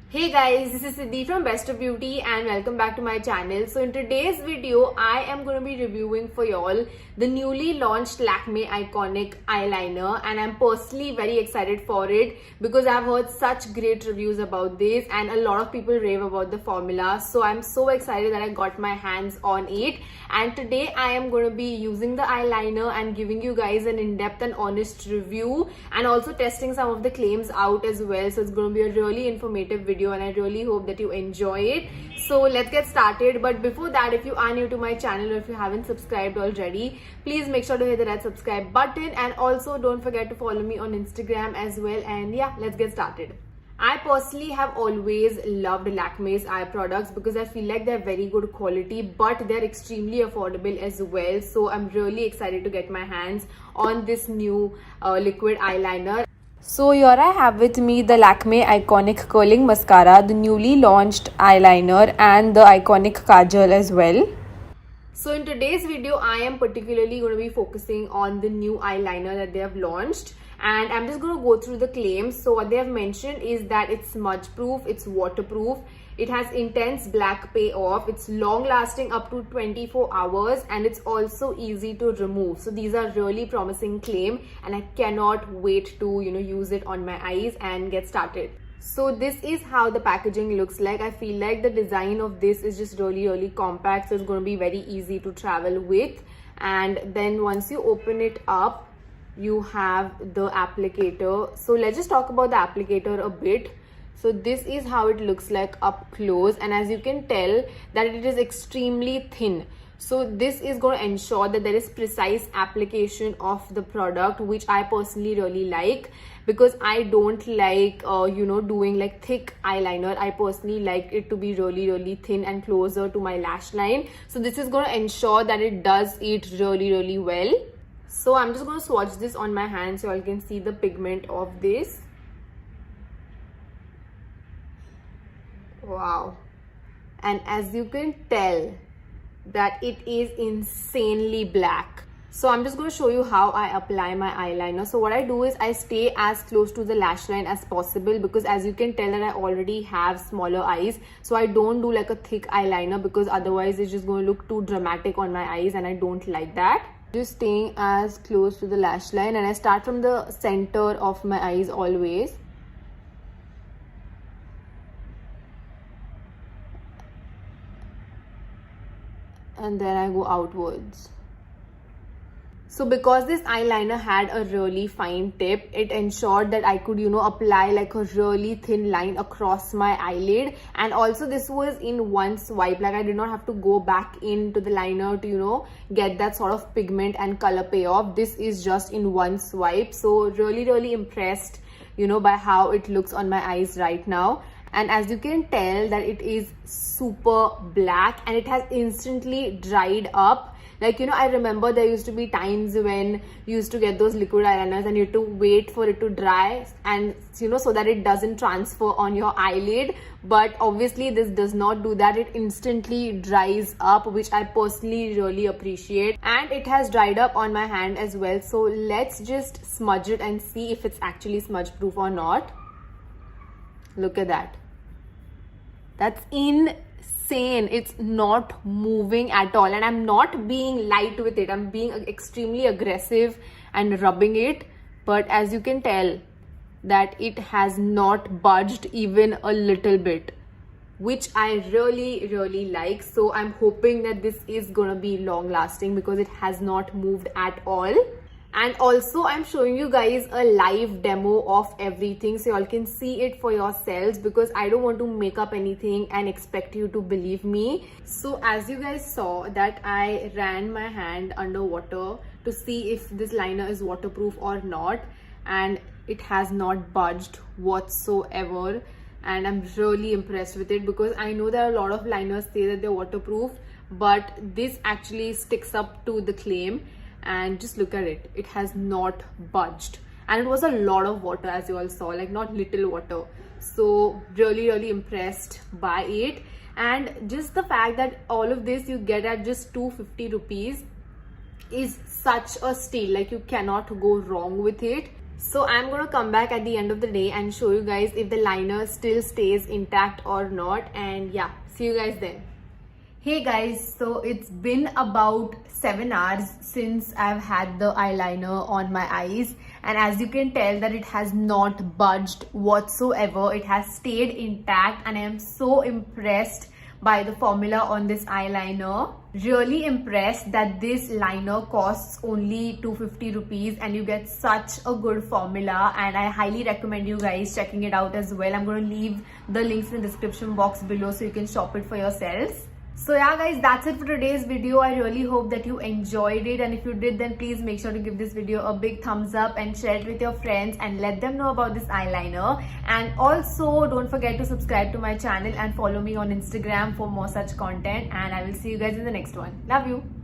Hey guys, this is Siddhi from Best of Beauty and welcome back to my channel. So in today's video, I am going to be reviewing for y'all the newly launched Lakmé Eyeconic Eyeliner, and I'm personally very excited for it because I've heard such great reviews about this and a lot of people rave about the formula. So I'm so excited that I got my hands on it, and today I am going to be using the eyeliner and giving you guys an in-depth and honest review and also testing some of the claims out as well. So it's going to be a really informative video and I really hope that you enjoy it. So let's get started. But before that, if you are new to my channel or if you haven't subscribed already, please make sure to hit the red subscribe button, and also don't forget to follow me on Instagram as well. And yeah, let's get started. I personally have always loved Lakmé's eye products because I feel like they're very good quality, but they're extremely affordable as well. So I'm really excited to get my hands on this new liquid eyeliner. So here I have with me the Lakmé Eyeconic Curling Mascara, the newly launched eyeliner, and the Eyeconic Kajal as well. So in today's video, I am particularly going to be focusing on the new eyeliner that they have launched, and I'm just going to go through the claims. So what they have mentioned is that it's smudge proof, it's waterproof, it has intense black payoff, it's long lasting up to 24 hours, and it's also easy to remove. So these are really promising claim, and I cannot wait to use it on my eyes and get started. So this is how the packaging looks like. I feel like the design of this is just really compact, so it's going to be very easy to travel with. And then once you open it up, you have the applicator. So let's just talk about the applicator a bit. So this is how it looks like up close, and as you can tell that it is extremely thin. So this is going to ensure that there is precise application of the product, which I personally really like because I don't like doing like thick eyeliner. I personally like it to be really thin and closer to my lash line. So this is going to ensure that it does it really well. So I'm just going to swatch this on my hand so you can see the pigment of this. Wow. And as you can tell that it is insanely black. So I'm just going to show you how I apply my eyeliner. So what I do is I stay as close to the lash line as possible because as you can tell that I already have smaller eyes. So I don't do like a thick eyeliner because otherwise it's just going to look too dramatic on my eyes, and I don't like that. Just staying as close to the lash line, and I start from the center of my eyes always. And then I go outwards. So because this eyeliner had a really fine tip, it ensured that I could apply like a really thin line across my eyelid, and also this was in one swipe. Like I did not have to go back into the liner to get that sort of pigment and color payoff. This is just in one swipe. So really impressed by how it looks on my eyes right now. And as you can tell that it is super black and it has instantly dried up. Like I remember there used to be times when you used to get those liquid eyeliners and you had to wait for it to dry and so that it doesn't transfer on your eyelid, but obviously this does not do that. It instantly dries up, which I personally really appreciate, and it has dried up on my hand as well. So let's just smudge it and see if it's actually smudge proof or not. Look at that. That's insane. It's not moving at all, and I'm not being light with it. I'm being extremely aggressive and rubbing it, but as you can tell that it has not budged even a little bit, which I really like. So I'm hoping that this is gonna be long lasting because it has not moved at all. And also I'm showing you guys a live demo of everything so y'all can see it for yourselves because I don't want to make up anything and expect you to believe me. So as you guys saw that I ran my hand under water to see if this liner is waterproof or not, and it has not budged whatsoever, and I'm really impressed with it because I know there are a lot of liners say that they're waterproof, but this actually sticks up to the claim. And just look at it, it has not budged, and it was a lot of water as you all saw, like not little water. So really impressed by it, and just the fact that all of this you get at just 250 rupees is such a steal. Like you cannot go wrong with it. So I'm gonna come back at the end of the day and show you guys if the liner still stays intact or not. And yeah, see you guys then. Hey guys, so it's been about 7 hours since I've had the eyeliner on my eyes, and as you can tell that it has not budged whatsoever. It has stayed intact and I am so impressed by the formula on this eyeliner. Really impressed that this liner costs only 250 rupees and you get such a good formula, and I highly recommend you guys checking it out as well. I'm going to leave the links in the description box below so you can shop it for yourselves. So yeah guys, that's it for today's video. I really hope that you enjoyed it, and if you did, then please make sure to give this video a big thumbs up and share it with your friends and let them know about this eyeliner. And also don't forget to subscribe to my channel and follow me on Instagram for more such content, and I will see you guys in the next one. Love you.